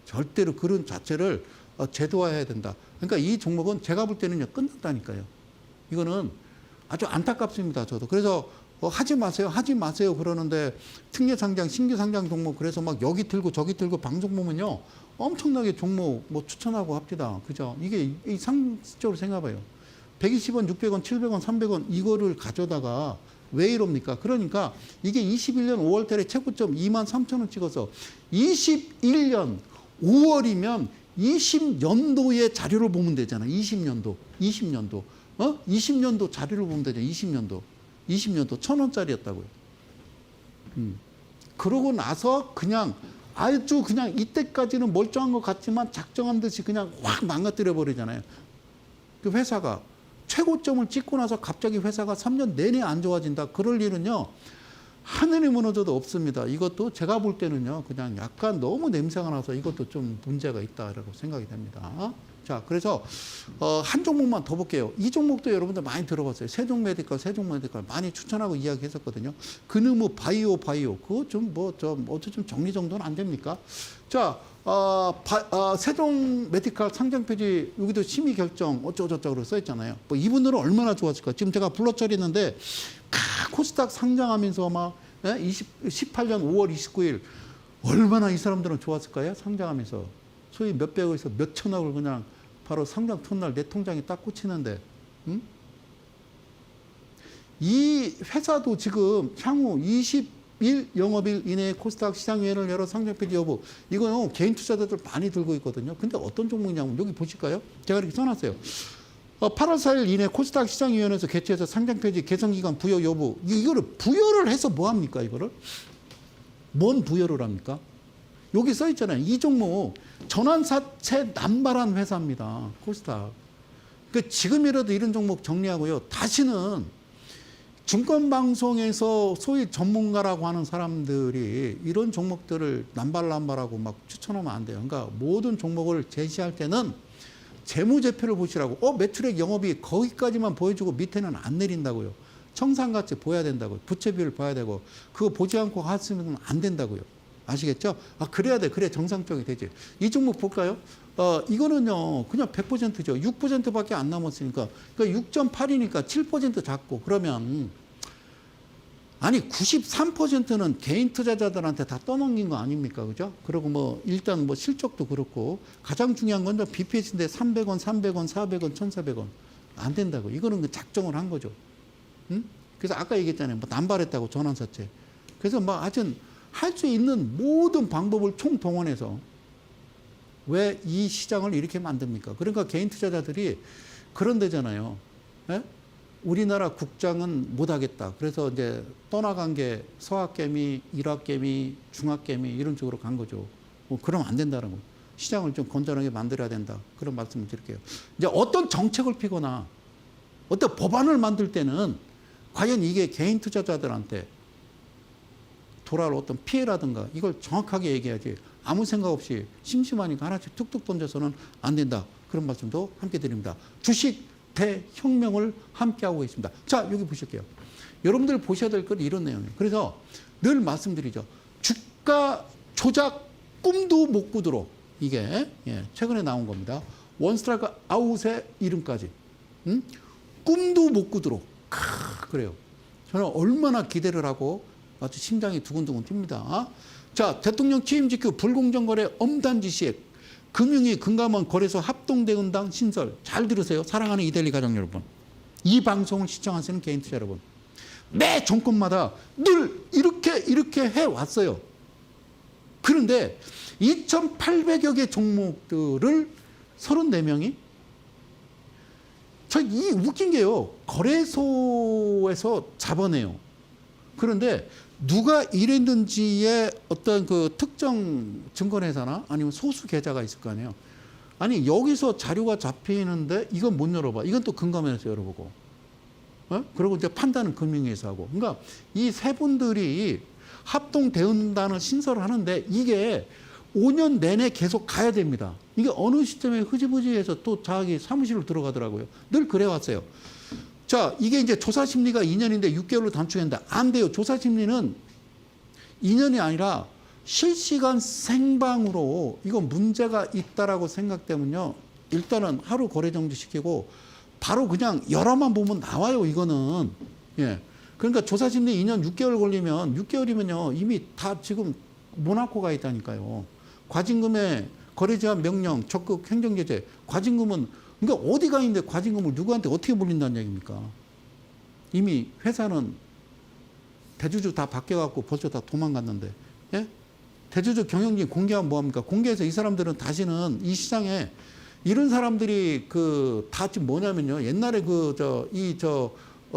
절대로 그런 자체를 제도화해야 된다. 그러니까 이 종목은 제가 볼 때는요 끝났다니까요. 이거는 아주 안타깝습니다. 저도. 그래서 하지 마세요 그러는데 특례 상장, 신규 상장 종목 그래서 막 여기 들고 저기 들고 방송 보면요 엄청나게 종목 뭐 추천하고 합니다. 그죠? 이게 상식적으로 생각해봐요. 120원, 600원, 700원, 300원 이거를 가져다가 왜 이럽니까? 그러니까 이게 21년 5월 달에 최고점 23,000원 찍어서 21년 5월이면 20년도의 자료를 보면 되잖아. 20년도. 20년도 자료를 보면 되잖아. 20년도 1,000원짜리였다고요. 그러고 나서 그냥 아주 그냥 이때까지는 멀쩡한 것 같지만 작정한 듯이 그냥 확 망가뜨려 버리잖아요. 그 회사가 최고점을 찍고 나서 갑자기 회사가 3년 내내 안 좋아진다. 그럴 일은요. 하늘이 무너져도 없습니다. 이것도 제가 볼 때는요. 그냥 약간 너무 냄새가 나서 이것도 좀 문제가 있다라고 생각이 됩니다. 자, 그래서 한 종목만 더 볼게요. 이 종목도 여러분들 많이 들어봤어요. 세종메디컬 많이 추천하고 이야기했었거든요. 그놈의 바이오 그거 좀 어떻게 좀 정리정돈은 안 됩니까? 자, 세종메디컬 상장표지 여기도 심의 결정 어쩌고저쩌고 써 있잖아요. 뭐 이분들은 얼마나 좋았을까? 지금 제가 불러처리는데 코스닥 상장하면서 막 18년 5월 29일 얼마나 이 사람들은 좋았을까요? 상장하면서 소위 몇백억에서 몇천억을 그냥 바로 상장 첫날 내 통장에 딱 꽂히는데 이 회사도 지금 향후 20일 영업일 이내에 코스닥 시장위원회를 열어 상장폐지 여부 이거요 개인 투자자들 많이 들고 있거든요. 근데 어떤 종목이냐면 여기 보실까요? 제가 이렇게 써놨어요. 8월 4일 이내 코스닥 시장위원회에서 개최해서 상장폐지 개선기간 부여 여부 이거를 부여를 해서 뭐합니까 이거를? 뭔 부여를 합니까? 여기 써 있잖아요. 이 종목 전환사채 남발한 회사입니다. 코스닥. 그러니까 지금이라도 이런 종목 정리하고요. 다시는 증권방송에서 소위 전문가라고 하는 사람들이 이런 종목들을 남발하고 막 추천하면 안 돼요. 그러니까 모든 종목을 제시할 때는 재무제표를 보시라고. 매출액 영업이 거기까지만 보여주고 밑에는 안 내린다고요. 청산가치 보여야 된다고요. 부채비율 봐야 되고 그거 보지 않고 하시면 안 된다고요. 아시겠죠? 그래야 돼. 그래 정상적이 되지. 이 종목 볼까요? 이거는요 그냥 100%죠. 6%밖에 안 남았으니까 그러니까 6.8이니까 7% 작고 그러면 아니 93%는 개인 투자자들한테 다 떠넘긴 거 아닙니까? 그죠? 그리고 뭐 일단 뭐 실적도 그렇고 가장 중요한 건 BPS인데 300원, 400원, 1,400원 안 된다고. 이거는 그 작정을 한 거죠. 그래서 아까 얘기했잖아요. 뭐 남발했다고 전환사채. 그래서 뭐 하여튼 할 수 있는 모든 방법을 총동원해서 왜 이 시장을 이렇게 만듭니까? 그러니까 개인 투자자들이 그런 데잖아요. 예? 우리나라 국장은 못하겠다. 그래서 이제 떠나간 게 서학개미, 일학개미, 중학개미 이런 쪽으로 간 거죠. 그러면 안 된다는 거. 시장을 좀 건전하게 만들어야 된다. 그런 말씀을 드릴게요. 이제 어떤 정책을 피거나 어떤 법안을 만들 때는 과연 이게 개인 투자자들한테 돌아올 어떤 피해라든가 이걸 정확하게 얘기해야지 아무 생각 없이 심심하니까 하나씩 툭툭 던져서는 안 된다. 그런 말씀도 함께 드립니다. 주식 대혁명을 함께하고 있습니다. 자, 여기 보실게요. 여러분들 보셔야 될 건 이런 내용이에요. 그래서 늘 말씀드리죠. 주가 조작 꿈도 못 꾸도록 이게 최근에 나온 겁니다. 원스트라이크 아웃의 이름까지 꿈도 못 꾸도록 그래요. 저는 얼마나 기대를 하고 아주 심장이 두근두근 뜁니다. 자, 대통령 취임 직후 불공정 거래 엄단 지시에 금융위 금감원 거래소 합동대응당 신설. 잘 들으세요. 사랑하는 이데일리 가족 여러분. 이 방송을 시청하시는 개인 투자 여러분. 매 정권마다 늘 이렇게 해왔어요. 그런데 2,800여 개 종목들을 34명이 이 웃긴 게요. 거래소에서 잡아내요. 그런데 누가 이랬는지의 어떤 그 특정 증권회사나 아니면 소수 계좌가 있을 거 아니에요. 아니 여기서 자료가 잡히는데 이건 못 열어봐. 이건 또 금감원에서 열어보고. 그리고 이제 판단은 금융위에서 하고. 그러니까 이 세 분들이 합동 대응단을 신설하는데 이게 5년 내내 계속 가야 됩니다. 이게 어느 시점에 흐지부지해서 또 자기 사무실로 들어가더라고요. 늘 그래왔어요. 자, 이게 이제 조사 심리가 2년인데 6개월로 단축했는데 안 돼요. 조사 심리는 2년이 아니라 실시간 생방으로 이건 문제가 있다라고 생각되면요. 일단은 하루 거래 정지시키고 바로 그냥 열어만 보면 나와요. 이거는. 예. 그러니까 조사 심리 2년 6개월 걸리면 6개월이면요. 이미 다 지금 모나코가 있다니까요. 과징금의 거래 제한 명령, 적극 행정제재, 과징금은 그러니까 어디가 있는데 과징금을 누구한테 어떻게 물린다는 얘기입니까? 이미 회사는 대주주 다 바뀌어갖고 벌써 다 도망갔는데, 예? 대주주 경영진 공개하면 뭐합니까? 공개해서 이 사람들은 다시는 이 시장에 이런 사람들이 다 지금 뭐냐면요. 옛날에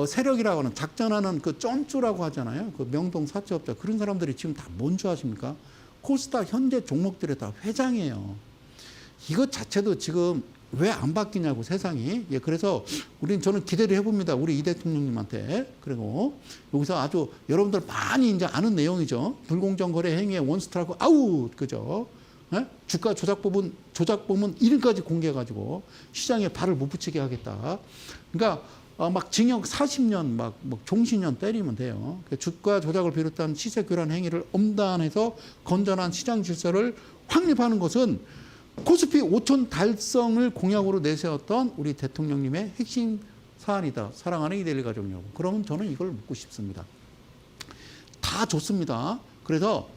세력이라고 하는 작전하는 그 쩐쭈라고 하잖아요. 그 명동 사채업자 그런 사람들이 지금 다 뭔 줄 아십니까? 코스닥 현재 종목들의 다 회장이에요. 이것 자체도 지금 왜 안 바뀌냐고 세상이. 예, 그래서 저는 기대를 해봅니다. 우리 이 대통령님한테. 그리고 여기서 아주 여러분들 많이 이제 아는 내용이죠. 불공정 거래 행위의 원스트라이크 아웃. 그죠? 예? 주가 조작범은 이름까지 공개해가지고 시장에 발을 못 붙이게 하겠다. 그러니까 막 징역 40년 막 종신형 때리면 돼요. 주가 조작을 비롯한 시세 교란 행위를 엄단해서 건전한 시장 질서를 확립하는 것은 코스피 5천 달성을 공약으로 내세웠던 우리 대통령님의 핵심 사안이다. 사랑하는 이데일리 가족 여러분. 그러면 저는 이걸 묻고 싶습니다. 다 좋습니다. 그래서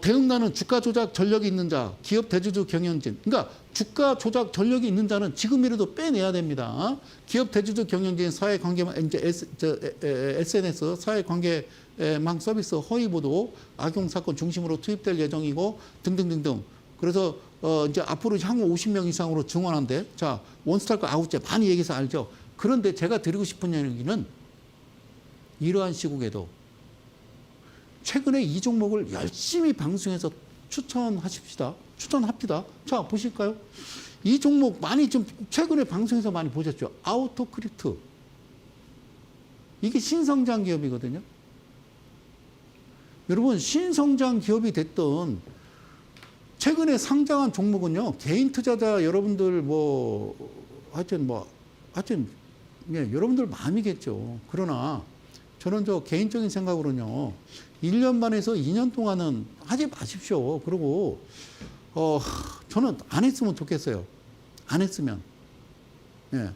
대응단은 주가 조작 전력이 있는 자, 기업 대주주 경영진. 그러니까 주가 조작 전력이 있는 자는 지금이라도 빼내야 됩니다. 기업 대주주 경영진 사회관계망, 이제 SNS 사회관계망 서비스 허위 보도, 악용 사건 중심으로 투입될 예정이고 등등등등. 그래서 이제 앞으로 향후 50명 이상으로 증원한대. 자, 원스트라이크 아웃제 많이 얘기해서 알죠. 그런데 제가 드리고 싶은 얘기는 이러한 시국에도 최근에 이 종목을 열심히 방송해서 추천합시다. 자, 보실까요? 이 종목 많이 좀 최근에 방송에서 많이 보셨죠? 아우토크립트. 이게 신성장 기업이거든요. 여러분, 신성장 기업이 됐던 최근에 상장한 종목은요, 개인 투자자 여러분들 하여튼 예, 여러분들 마음이겠죠. 그러나 저는 개인적인 생각으로는요, 1년 반에서 2년 동안은 하지 마십시오. 그리고, 저는 안 했으면 좋겠어요. 안 했으면. 예.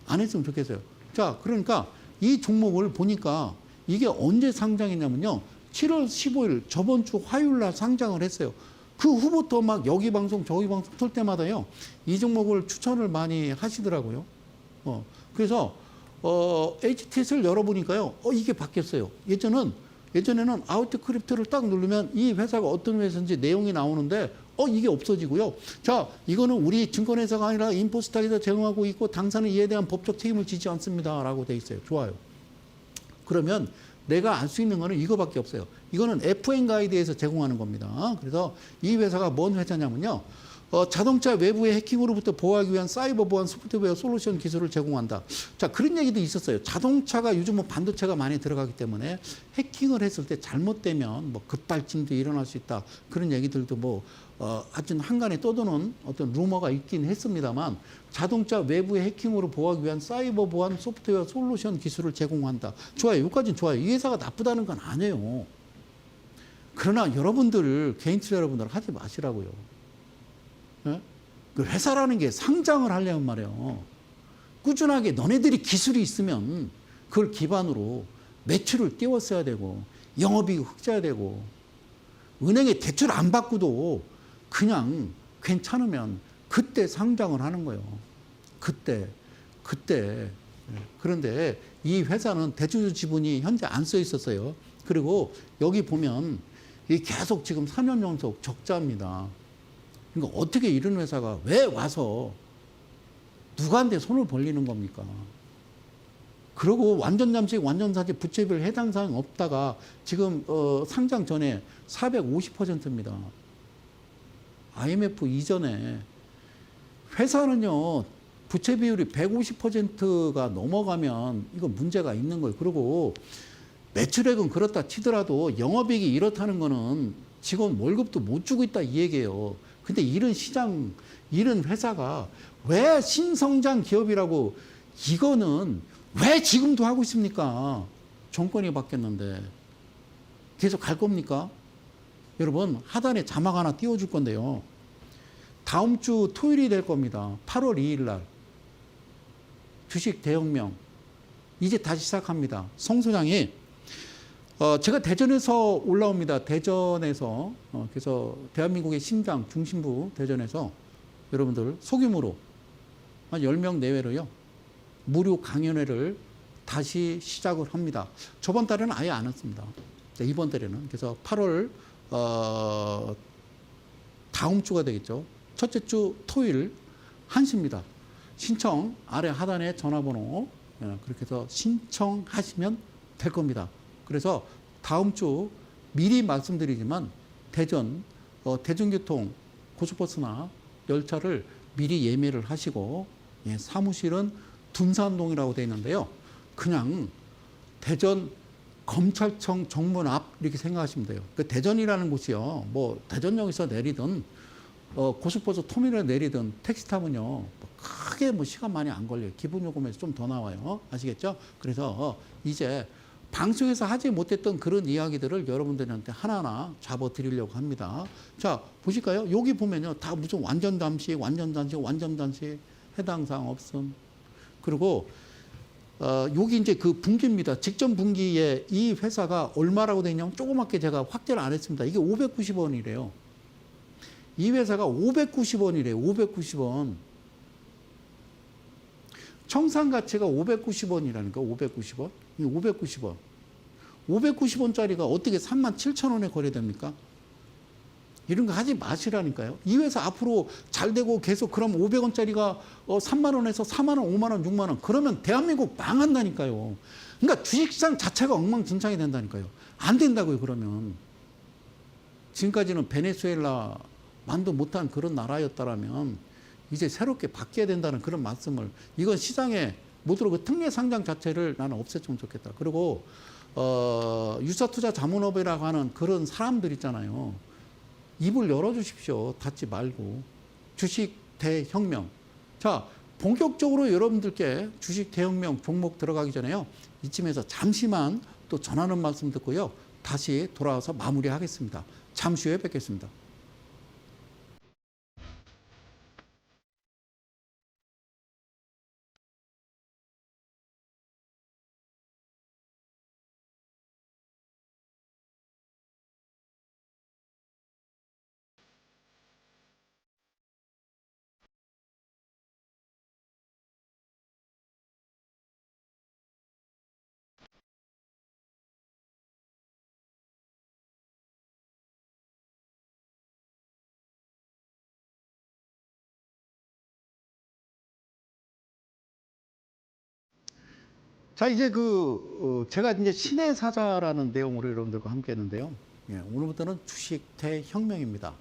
안 했으면 좋겠어요. 자, 그러니까 이 종목을 보니까 이게 언제 상장했냐면요. 7월 15일 저번 주 화요일 날 상장을 했어요. 그 후부터 막 여기 방송, 저기 방송 틀 때마다요. 이 종목을 추천을 많이 하시더라고요. 그래서, HTS를 열어보니까요. 이게 바뀌었어요. 예전에는 아우트 크립트를 딱 누르면 이 회사가 어떤 회사인지 내용이 나오는데 이게 없어지고요. 자, 이거는 우리 증권회사가 아니라 인포스닥에서 제공하고 있고 당사는 이에 대한 법적 책임을 지지 않습니다. 라고 돼 있어요. 좋아요. 그러면 내가 알 수 있는 거는 이거밖에 없어요. 이거는 FN 가이드에서 제공하는 겁니다. 그래서 이 회사가 뭔 회사냐면요. 자동차 외부의 해킹으로부터 보호하기 위한 사이버 보안 소프트웨어 솔루션 기술을 제공한다. 자, 그런 얘기도 있었어요. 자동차가 요즘은 반도체가 많이 들어가기 때문에 해킹을 했을 때 잘못되면 뭐 급발진도 일어날 수 있다. 그런 얘기들도 뭐 하여튼 한간에 떠도는 어떤 루머가 있긴 했습니다만, 자동차 외부의 해킹으로 보호하기 위한 사이버 보안 소프트웨어 솔루션 기술을 제공한다. 좋아요. 여기까지는 좋아요. 이 회사가 나쁘다는 건 아니에요. 그러나 여러분들, 개인 투자 여러분들 하지 마시라고요. 예? 그 회사라는 게 상장을 하려면 말이에요. 꾸준하게 너네들이 기술이 있으면 그걸 기반으로 매출을 띄웠어야 되고, 영업이익 흑자야 되고, 은행에 대출 안 받고도 그냥 괜찮으면 그때 상장을 하는 거예요. 그때. 그런데 이 회사는 대주주 지분이 현재 안 써 있었어요. 그리고 여기 보면 이 계속 지금 4년 연속 적자입니다. 그러니까 어떻게 이런 회사가 왜 와서 누구한테 손을 벌리는 겁니까? 그리고 완전 잠식, 완전 사직, 부채별 해당 사항 없다가 지금 상장 전에 450%입니다. IMF 이전에 회사는요, 부채 비율이 150%가 넘어가면 이거 문제가 있는 거예요. 그리고 매출액은 그렇다 치더라도 영업이익이 이렇다는 거는 직원 월급도 못 주고 있다 이 얘기예요. 근데 이런 시장, 이런 회사가 왜 신성장 기업이라고, 이거는 왜 지금도 하고 있습니까? 정권이 바뀌었는데. 계속 갈 겁니까? 여러분, 하단에 자막 하나 띄워줄 건데요. 다음 주 토요일이 될 겁니다. 8월 2일 날. 주식 대혁명. 이제 다시 시작합니다. 송 소장이, 제가 대전에서 올라옵니다. 대전에서, 그래서 대한민국의 심장, 중심부 대전에서 여러분들 소규모로 한 10명 내외로요. 무료 강연회를 다시 시작을 합니다. 저번 달에는 아예 안 했습니다. 네, 이번 달에는. 그래서 8월, 다음 주가 되겠죠. 첫째 주 토요일 1시입니다. 신청 아래 하단에 전화번호, 그렇게 해서 신청하시면 될 겁니다. 그래서 다음 주 미리 말씀드리지만 대전, 대중교통 고속버스나 열차를 미리 예매를 하시고, 예, 사무실은 둔산동이라고 되어 있는데요. 그냥 대전 검찰청 정문 앞 이렇게 생각하시면 돼요. 그 대전이라는 곳이요, 뭐 대전역에서 내리든 고속버스 터미널에 내리든 택시 타면요, 뭐 크게 뭐 시간 많이 안 걸려요. 기본 요금에서 좀 더 나와요. 아시겠죠? 그래서 이제 방송에서 하지 못했던 그런 이야기들을 여러분들한테 하나하나 잡아드리려고 합니다. 자, 보실까요? 여기 보면요, 다 무슨 완전 잠식, 완전 단식, 완전 단식, 해당 사항 없음. 그리고 여기 이제 그 분기입니다. 직전 분기에 이 회사가 얼마라고 되어 있냐면, 조그맣게 제가 확대를 안 했습니다. 이게 590원이래요. 이 회사가 590원이래요. 590원. 청산 가치가 590원이라니까, 590원. 이 590원. 590원짜리가 어떻게 37,000원에 거래됩니까? 이런 거 하지 마시라니까요. 이 회사 앞으로 잘 되고 계속 그럼 500원짜리가 3만 원에서 4만 원, 5만 원, 6만 원. 그러면 대한민국 망한다니까요. 그러니까 주식시장 자체가 엉망진창이 된다니까요. 안 된다고요, 그러면. 지금까지는 베네수엘라 만도 못한 그런 나라였다라면 이제 새롭게 바뀌어야 된다는 그런 말씀을, 이건 시장에 못 들어오고 특례 상장 자체를 나는 없앴으면 좋겠다. 그리고 유사투자 자문업이라고 하는 그런 사람들 있잖아요. 입을 열어주십시오. 닫지 말고. 주식 대혁명. 자, 본격적으로 여러분들께 주식 대혁명 종목 들어가기 전에요, 이쯤에서 잠시만 또 전하는 말씀 듣고요, 다시 돌아와서 마무리하겠습니다. 잠시 후에 뵙겠습니다. 자, 이제 제가 이제 신의 사자라는 내용으로 여러분들과 함께 했는데요. 예, 오늘부터는 주식 대혁명입니다.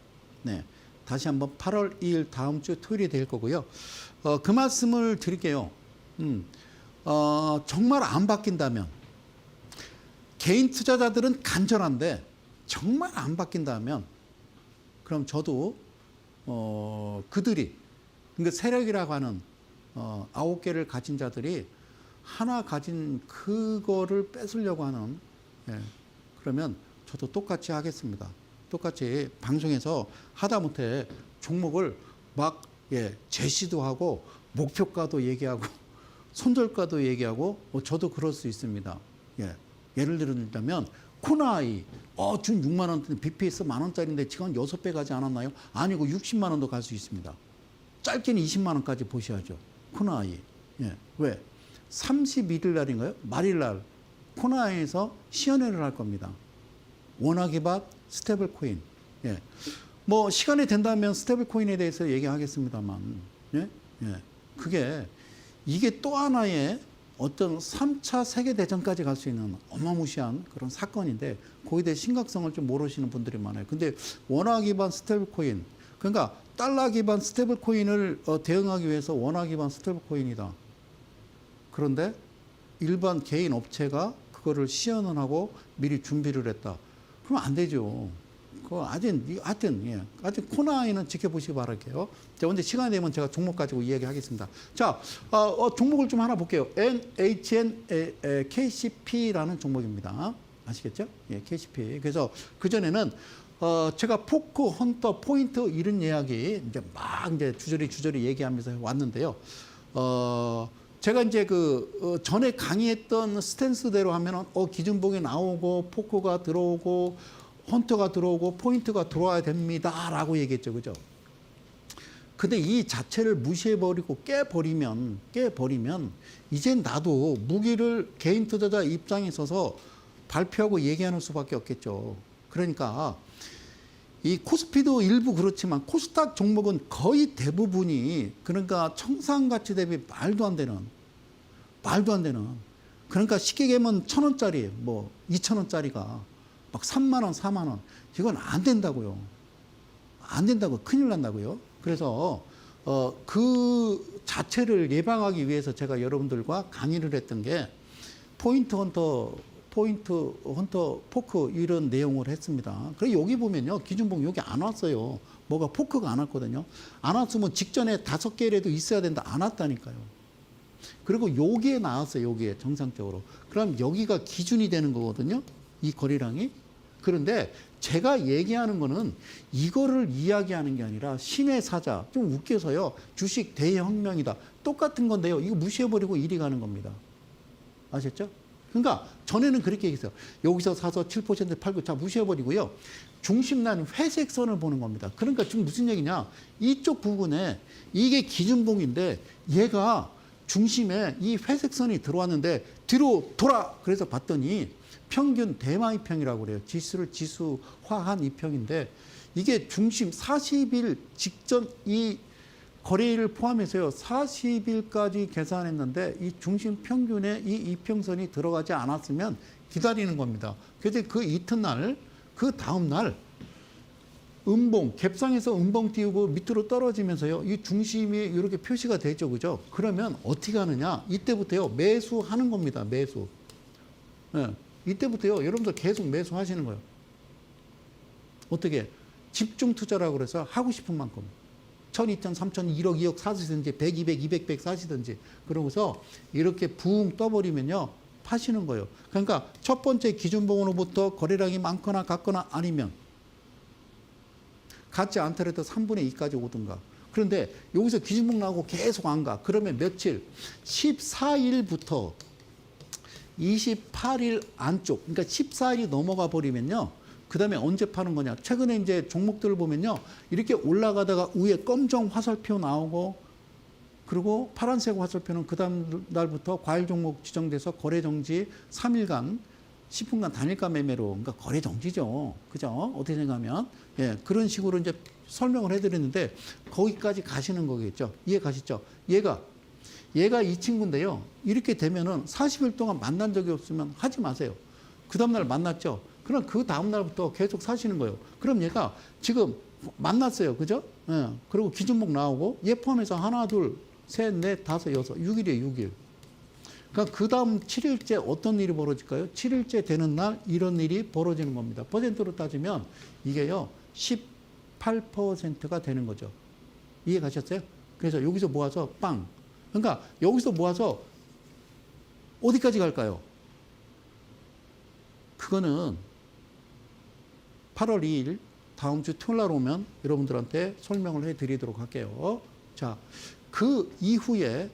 네. 다시 한번 8월 2일 다음 주 토요일이 될 거고요. 그 말씀을 드릴게요. 정말 안 바뀐다면, 개인 투자자들은 간절한데 정말 안 바뀐다면, 그럼 저도 그들이, 그러니까 세력이라고 하는 9개를 가진 자들이 하나 가진 그거를 뺏으려고 하는, 그러면 저도 똑같이 하겠습니다. 똑같이 방송에서 하다못해 종목을 막 제시도 하고 목표가도 얘기하고 손절가도 얘기하고 저도 그럴 수 있습니다. 예를 들면 코나이 준 6만 원, BPS 만 원짜리인데 지금 6배 가지 않았나요? 아니고 60만 원도 갈 수 있습니다. 짧게는 20만 원까지 보셔야죠. 코나이. 왜? 31일 날인가요? 말일 날 코나이에서 시연회를 할 겁니다. 워낙이밭 스테이블 코인. 뭐 시간이 된다면 스테이블 코인에 대해서 얘기하겠습니다만, 그게 이게 또 하나의 어떤 3차 세계대전까지 갈 수 있는 어마무시한 그런 사건인데 거기에 대해 심각성을 좀 모르시는 분들이 많아요. 근데 원화 기반 스테이블 코인, 그러니까 달러 기반 스테이블 코인을 대응하기 위해서 원화 기반 스테이블 코인이다. 그런데 일반 개인 업체가 그거를 시연을 하고 미리 준비를 했다. 그럼 안 되죠. 하여튼 코나이는 지켜보시기 바랄게요. 자, 근데 시간이 되면 제가 종목 가지고 이야기하겠습니다. 자, 종목을 좀 하나 볼게요. KCP라는 종목입니다. 아시겠죠? KCP. 그래서 그전에는 제가 포크, 헌터, 포인트 이런 이야기 이제 주저리 얘기하면서 왔는데요. 제가 이제 전에 강의했던 스탠스대로 하면은 기준봉이 나오고 포크가 들어오고 헌터가 들어오고 포인트가 들어와야 됩니다라고 얘기했죠. 그죠? 근데 이 자체를 무시해버리고 깨버리면 이젠 나도 무기를 개인 투자자 입장에 있어서 발표하고 얘기하는 수밖에 없겠죠. 그러니까 이 코스피도 일부 그렇지만 코스닥 종목은 거의 대부분이 그러니까 청산가치 대비 말도 안 되는 그러니까 쉽게 얘기하면 1,000원짜리 2,000원짜리가 막 3만 원, 4만 원. 이건 안 된다고요. 안 된다고. 큰일 난다고요. 그래서 그 자체를 예방하기 위해서 제가 여러분들과 강의를 했던 게 포인트 헌터, 포크 이런 내용을 했습니다. 그래서 여기 보면요. 기준봉 여기 안 왔어요. 뭐가 포크가 안 왔거든요. 안 왔으면 직전에 5개라도 있어야 된다. 안 왔다니까요. 그리고 여기에 나왔어요. 여기에 정상적으로. 그럼 여기가 기준이 되는 거거든요. 이 거래량이. 그런데 제가 얘기하는 거는 이거를 이야기하는 게 아니라 신의 사자. 좀 웃겨서요. 주식 대혁명이다. 똑같은 건데요. 이거 무시해버리고 이리 가는 겁니다. 아셨죠? 그러니까 전에는 그렇게 얘기했어요. 여기서 사서 7% 팔고 자 무시해버리고요. 중심난 회색 선을 보는 겁니다. 그러니까 지금 무슨 얘기냐. 이쪽 부분에 이게 기준봉인데 얘가 중심에 이 회색 선이 들어왔는데 뒤로 돌아. 그래서 봤더니 평균 대마이평이라고 그래요. 지수를 지수화한 이평인데 이게 중심 40일 직전 이 거래일을 포함해서요. 40일까지 계산했는데 이 중심 평균에 이 이평선이 들어가지 않았으면 기다리는 겁니다. 그래서 그 이튿날, 그 다음날 음봉, 갭상에서 음봉 띄우고 밑으로 떨어지면서요. 이 중심이 이렇게 표시가 되죠. 그죠? 그러면 어떻게 하느냐? 이때부터요. 매수하는 겁니다. 매수. 이때부터요. 여러분들 계속 매수하시는 거예요. 어떻게? 집중 투자라고 그래서 하고 싶은 만큼. 1,000, 2,000, 3,000, 1억, 2억 사시든지 100, 200, 200, 100 사시든지 그러고서 이렇게 붕 떠버리면요. 파시는 거예요. 그러니까 첫 번째 기준봉으로부터 거래량이 많거나 같거나 아니면 같지 않더라도 3분의 2까지 오든가. 그런데 여기서 기준봉 나오고 계속 안 가. 그러면 며칠? 14일부터 28일 안쪽. 그러니까 14일이 넘어가 버리면요. 그 다음에 언제 파는 거냐. 최근에 이제 종목들을 보면요. 이렇게 올라가다가 위에 검정 화살표 나오고 그리고 파란색 화살표는 그 다음 날부터 과일 종목 지정돼서 거래 정지 3일간 10분간 단일가 매매로, 그러니까 거래 정지죠. 그죠? 어떻게 생각하면. 그런 식으로 이제 설명을 해드렸는데, 거기까지 가시는 거겠죠. 이해 가시죠? 얘가 이 친구인데요. 이렇게 되면은 40일 동안 만난 적이 없으면 하지 마세요. 그 다음날 만났죠. 그럼 그 다음날부터 계속 사시는 거예요. 그럼 얘가 지금 만났어요. 그죠? 예. 그리고 기준목 나오고 얘 포함해서 하나, 둘, 셋, 넷, 다섯, 여섯, 6일이에요. 6일. 그러니까 그 다음 7일째 어떤 일이 벌어질까요? 7일째 되는 날 이런 일이 벌어지는 겁니다. 퍼센트로 따지면 이게요. 18%가 되는 거죠. 이해 가셨어요? 그래서 여기서 모아서 빵. 그러니까 여기서 모아서 어디까지 갈까요? 그거는 8월 2일 다음 주 토요일 날 오면 여러분들한테 설명을 해드리도록 할게요. 자, 그 이후에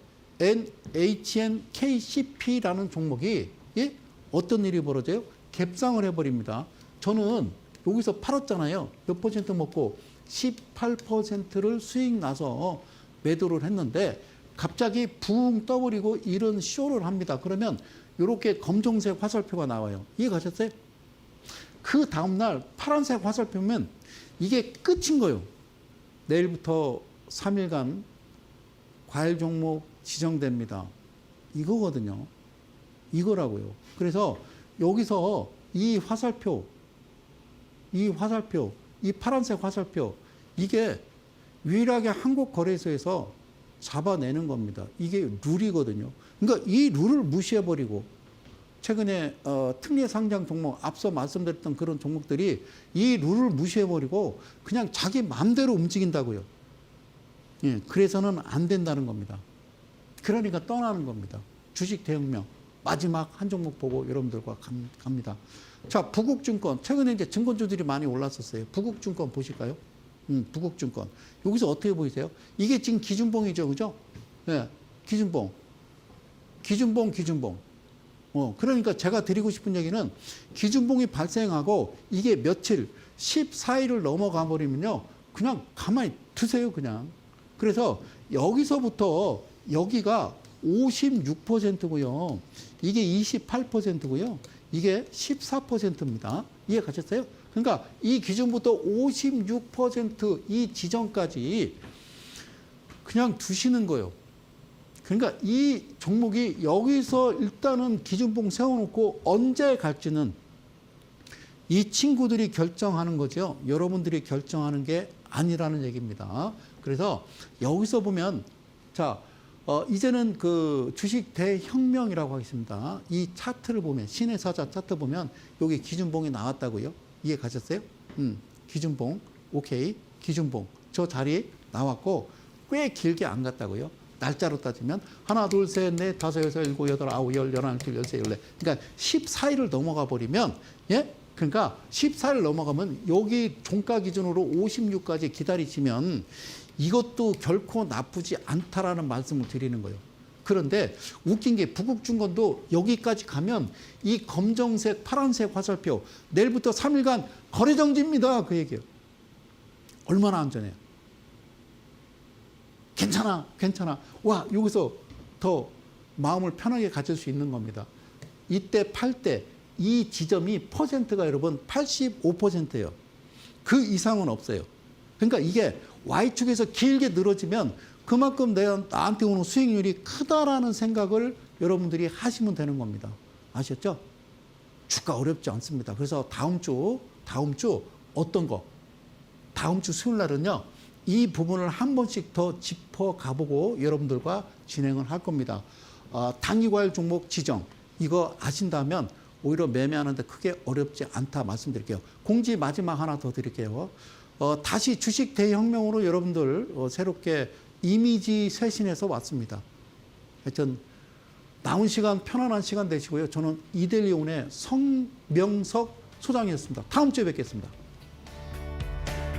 NHNKCP라는 종목이 예? 어떤 일이 벌어져요? 갭상을 해버립니다. 저는 여기서 팔았잖아요. 몇 퍼센트 먹고 18%를 수익 나서 매도를 했는데 갑자기 붕 떠버리고 이런 쇼를 합니다. 그러면 이렇게 검정색 화살표가 나와요. 이해 가셨어요? 그 다음날 파란색 화살표면 이게 끝인 거예요. 내일부터 3일간 과일 종목 지정됩니다. 이거거든요. 이거라고요. 그래서 여기서 이 화살표, 이 파란색 화살표, 이게 유일하게 한국거래소에서 잡아내는 겁니다. 이게 룰이거든요. 그러니까 이 룰을 무시해버리고 최근에 특례 상장 종목, 앞서 말씀드렸던 그런 종목들이 이 룰을 무시해버리고 그냥 자기 마음대로 움직인다고요. 예, 그래서는 안 된다는 겁니다. 그러니까 떠나는 겁니다. 주식 대혁명 마지막 한 종목 보고 여러분들과 갑니다. 자, 부국증권 최근에 이제 증권주들이 많이 올랐었어요. 부국증권 보실까요? 부국증권 여기서 어떻게 보이세요? 이게 지금 기준봉이죠, 그죠? 네, 기준봉. 그러니까 제가 드리고 싶은 얘기는 기준봉이 발생하고 이게 며칠 14일을 넘어가 버리면요, 그냥 가만히 두세요, 그냥. 그래서 여기서부터 여기가 56%고요. 이게 28%고요. 이게 14%입니다. 이해 가셨어요? 그러니까 이 기준부터 56% 이 지점까지 그냥 두시는 거예요. 그러니까 이 종목이 여기서 일단은 기준봉 세워놓고 언제 갈지는 이 친구들이 결정하는 거죠. 여러분들이 결정하는 게 아니라는 얘기입니다. 그래서 여기서 보면 자, 이제는 그 주식 대혁명이라고 하겠습니다. 이 차트를 보면 신의 사자 차트 보면 여기 기준봉이 나왔다고요. 이해 가셨어요? 기준봉. 오케이. 기준봉. 저 자리 나왔고 꽤 길게 안 갔다고요. 날짜로 따지면 하나, 둘, 셋, 넷, 다섯, 여섯, 일곱, 여덟, 아홉, 열, 열하나, 열세, 열네. 그러니까 14일을 넘어가 버리면 예? 그러니까 14일 넘어가면 여기 종가 기준으로 56까지 기다리시면 이것도 결코 나쁘지 않다라는 말씀을 드리는 거예요. 그런데 웃긴 게 부국증권도 여기까지 가면 이 검정색, 파란색 화살표 내일부터 3일간 거래 정지입니다. 그 얘기예요. 얼마나 안전해요. 괜찮아. 와, 여기서 더 마음을 편하게 가질 수 있는 겁니다. 이때 팔 때 이 지점이 퍼센트가 여러분 85%예요. 그 이상은 없어요. 그러니까 이게 Y축에서 길게 늘어지면 그만큼 나한테 오는 수익률이 크다라는 생각을 여러분들이 하시면 되는 겁니다. 아셨죠? 주가 어렵지 않습니다. 그래서 다음 주 어떤 거? 다음 주 수요일 날은요. 이 부분을 한 번씩 더 짚어 가보고 여러분들과 진행을 할 겁니다. 단기과일 종목 지정 이거 아신다면 오히려 매매하는데 크게 어렵지 않다 말씀드릴게요. 공지 마지막 하나 더 드릴게요. 다시 주식 대혁명으로 여러분들 새롭게 이미지 쇄신해서 왔습니다. 하여튼 남은 시간 편안한 시간 되시고요. 저는 이델리온의 성명석 소장이었습니다. 다음 주에 뵙겠습니다.